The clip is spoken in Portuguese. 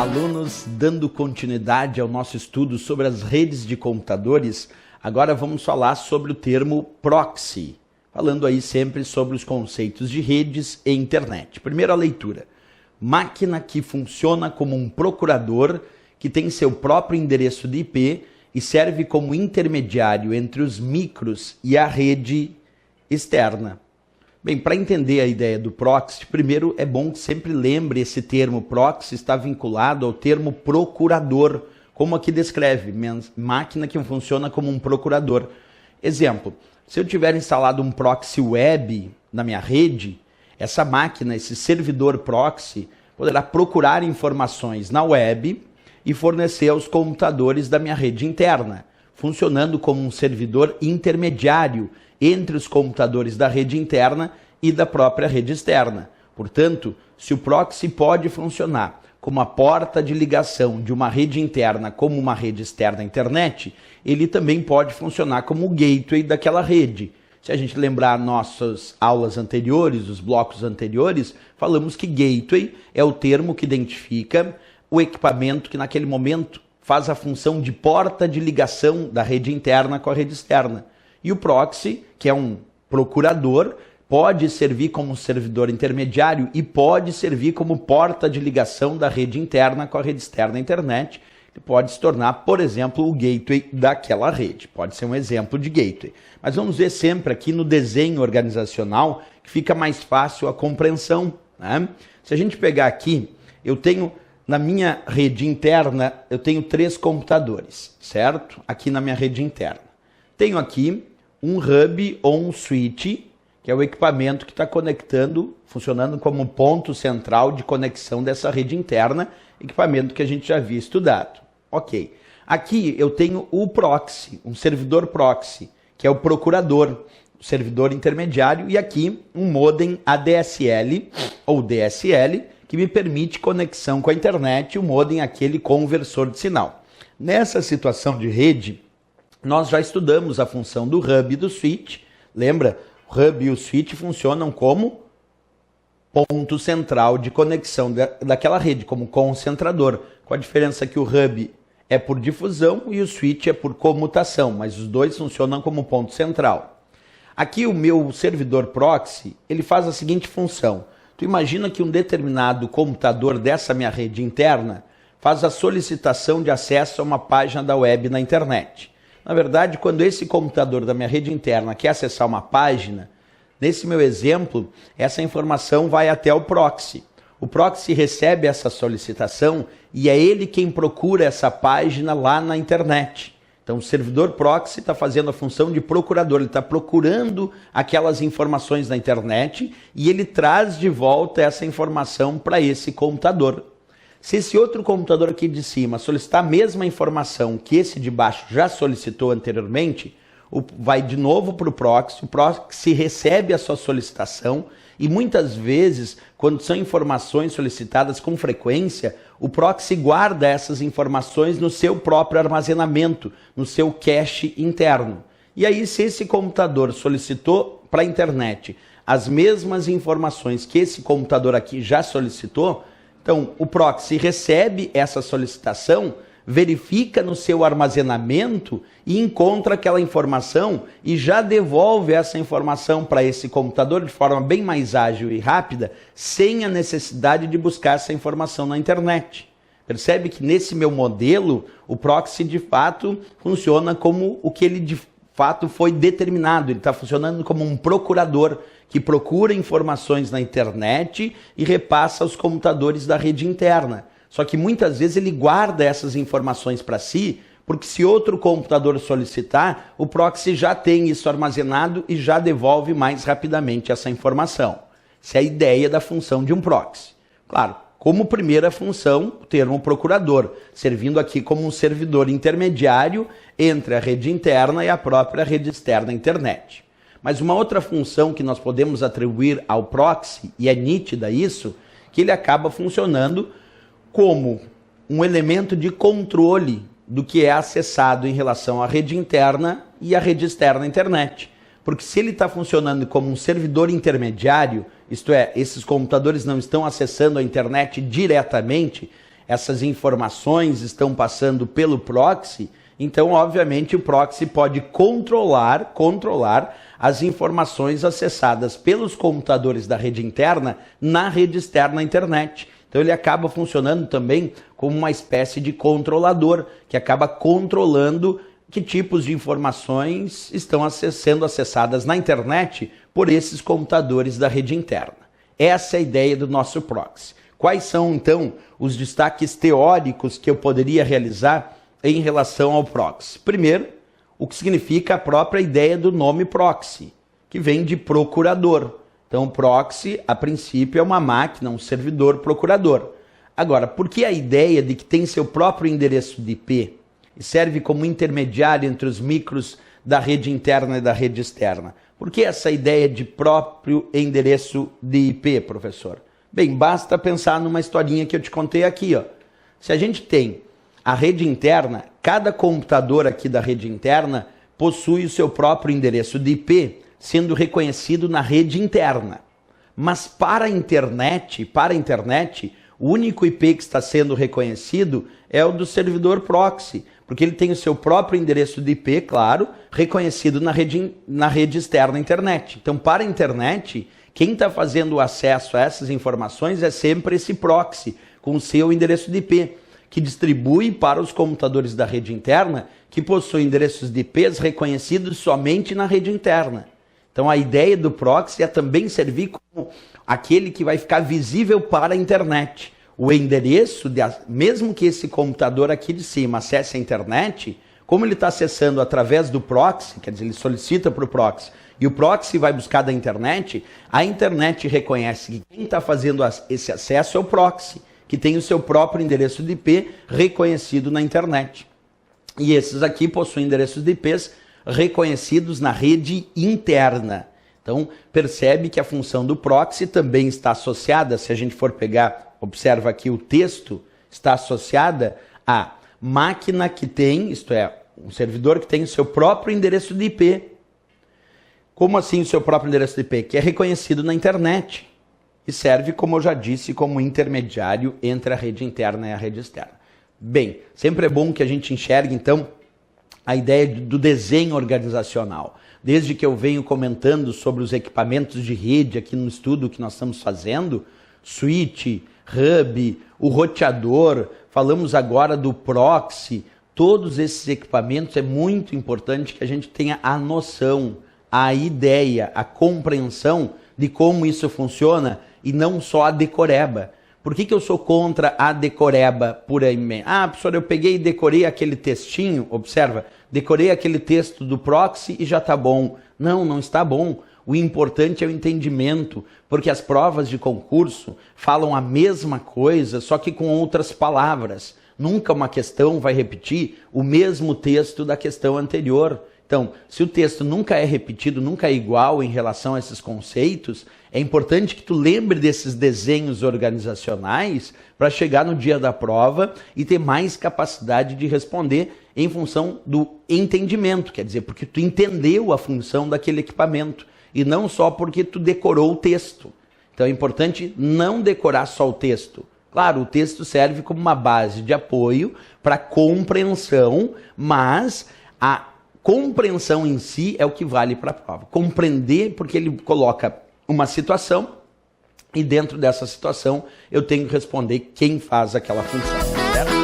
alunos, dando continuidade ao nosso estudo sobre as redes de computadores, agora vamos falar sobre o termo proxy, falando aí sempre sobre os conceitos de redes e internet. Primeira leitura: máquina que funciona como um procurador que tem seu próprio endereço de IP e serve como intermediário entre os micros e a rede externa. Bem, para entender a ideia do proxy, primeiro é bom que sempre lembre esse termo proxy está vinculado ao termo procurador, como aqui descreve, máquina que funciona como um procurador. Exemplo, se eu tiver instalado um proxy web na minha rede, essa máquina, esse servidor proxy, poderá procurar informações na web e fornecer aos computadores da minha rede interna, funcionando como um servidor intermediário entre os computadores da rede interna e da própria rede externa. Portanto, se o proxy pode funcionar como a porta de ligação de uma rede interna como uma rede externa à internet, ele também pode funcionar como o gateway daquela rede. Se a gente lembrar nossas aulas anteriores, os blocos anteriores, falamos que gateway é o termo que identifica o equipamento que naquele momento faz a função de porta de ligação da rede interna com a rede externa. E o proxy, que é um procurador, pode servir como servidor intermediário e pode servir como porta de ligação da rede interna com a rede externa da internet. Ele pode se tornar, por exemplo, o gateway daquela rede. Pode ser um exemplo de gateway. Mas vamos ver sempre aqui no desenho organizacional que fica mais fácil a compreensão, né? Se a gente pegar aqui, eu tenho na minha rede interna, eu tenho 3 computadores, certo? Aqui na minha rede interna. Tenho aqui um hub ou um switch, que é o equipamento que está conectando, funcionando como ponto central de conexão dessa rede interna, equipamento que a gente já havia estudado. Ok. Aqui eu tenho o proxy, um servidor proxy, que é o procurador, o servidor intermediário, e aqui um modem ADSL ou DSL, que me permite conexão com a internet, o modem aquele conversor de sinal. Nessa situação de rede, nós já estudamos a função do hub e do switch. Lembra? O hub e o switch funcionam como ponto central de conexão daquela rede, como concentrador. Com a diferença que o hub é por difusão e o switch é por comutação, mas os dois funcionam como ponto central. Aqui o meu servidor proxy, ele faz a seguinte função. Tu imagina que um determinado computador dessa minha rede interna faz a solicitação de acesso a uma página da web na internet. Na verdade, quando esse computador da minha rede interna quer acessar uma página, nesse meu exemplo, essa informação vai até o proxy. O proxy recebe essa solicitação e é ele quem procura essa página lá na internet. Então, o servidor proxy está fazendo a função de procurador, ele está procurando aquelas informações na internet e ele traz de volta essa informação para esse computador. Se esse outro computador aqui de cima solicitar a mesma informação que esse de baixo já solicitou anteriormente, vai de novo para o proxy recebe a sua solicitação e muitas vezes, quando são informações solicitadas com frequência, o proxy guarda essas informações no seu próprio armazenamento, no seu cache interno. E aí, se esse computador solicitou para a internet as mesmas informações que esse computador aqui já solicitou, então o proxy recebe essa solicitação, verifica no seu armazenamento e encontra aquela informação e já devolve essa informação para esse computador de forma bem mais ágil e rápida, sem a necessidade de buscar essa informação na internet. Percebe que nesse meu modelo, o proxy de fato funciona como o que ele de fato foi determinado. Ele está funcionando como um procurador que procura informações na internet e repassa aos computadores da rede interna. Só que muitas vezes ele guarda essas informações para si, porque se outro computador solicitar, o proxy já tem isso armazenado e já devolve mais rapidamente essa informação. Essa é a ideia da função de um proxy. Claro, como primeira função, o termo procurador, servindo aqui como um servidor intermediário entre a rede interna e a própria rede externa da internet. Mas uma outra função que nós podemos atribuir ao proxy, e é nítida isso, que ele acaba funcionando como um elemento de controle do que é acessado em relação à rede interna e à rede externa da internet. Porque se ele está funcionando como um servidor intermediário, isto é, esses computadores não estão acessando a internet diretamente, essas informações estão passando pelo proxy, então, obviamente, o proxy pode controlar as informações acessadas pelos computadores da rede interna na rede externa à internet. Então, ele acaba funcionando também como uma espécie de controlador, que acaba controlando que tipos de informações estão sendo acessadas na internet por esses computadores da rede interna. Essa é a ideia do nosso proxy. Quais são, então, os destaques teóricos que eu poderia realizar em relação ao proxy? Primeiro, o que significa a própria ideia do nome proxy, que vem de procurador. Então, o proxy, a princípio, é uma máquina, um servidor procurador. Agora, por que a ideia de que tem seu próprio endereço de IP e serve como intermediário entre os micros da rede interna e da rede externa? Por que essa ideia de próprio endereço de IP, professor? Bem, basta pensar numa historinha que eu te contei aqui, ó. Se a gente tem a rede interna, cada computador aqui da rede interna possui o seu próprio endereço de IP, sendo reconhecido na rede interna. Mas para a internet, o único IP que está sendo reconhecido é o do servidor proxy, porque ele tem o seu próprio endereço de IP, claro, reconhecido na rede externa à internet. Então, para a internet, quem está fazendo o acesso a essas informações é sempre esse proxy, com o seu endereço de IP, que distribui para os computadores da rede interna, que possuem endereços de IPs reconhecidos somente na rede interna. Então, a ideia do proxy é também servir como aquele que vai ficar visível para a internet. O endereço, mesmo que esse computador aqui de cima acesse a internet, como ele está acessando através do proxy, quer dizer, ele solicita para o proxy, e o proxy vai buscar da internet, a internet reconhece que quem está fazendo esse acesso é o proxy, que tem o seu próprio endereço de IP reconhecido na internet. E esses aqui possuem endereços de IPs reconhecidos na rede interna. Então, percebe que a função do proxy também está associada, se a gente for pegar, observa aqui o texto, está associada à máquina que tem, isto é, um servidor que tem o seu próprio endereço de IP. Como assim o seu próprio endereço de IP? Que é reconhecido na internet e serve, como eu já disse, como intermediário entre a rede interna e a rede externa. Bem, sempre é bom que a gente enxergue, então, a ideia do desenho organizacional. Desde que eu venho comentando sobre os equipamentos de rede aqui no estudo que nós estamos fazendo, switch, hub, o roteador, falamos agora do proxy, todos esses equipamentos é muito importante que a gente tenha a noção, a ideia, a compreensão de como isso funciona e não só a decoreba. Por que eu sou contra a decoreba puramente? Ah, professor, eu peguei e decorei aquele textinho, observa, decorei aquele texto do proxy e já está bom. Não, não está bom. O importante é o entendimento, porque as provas de concurso falam a mesma coisa, só que com outras palavras. Nunca uma questão vai repetir o mesmo texto da questão anterior. Então, se o texto nunca é repetido, nunca é igual em relação a esses conceitos, é importante que tu lembre desses desenhos organizacionais para chegar no dia da prova e ter mais capacidade de responder em função do entendimento, quer dizer, porque tu entendeu a função daquele equipamento e não só porque tu decorou o texto. Então é importante não decorar só o texto. Claro, o texto serve como uma base de apoio para compreensão, mas a compreensão em si é o que vale para a prova. Compreender porque ele coloca uma situação e dentro dessa situação eu tenho que responder quem faz aquela função, certo?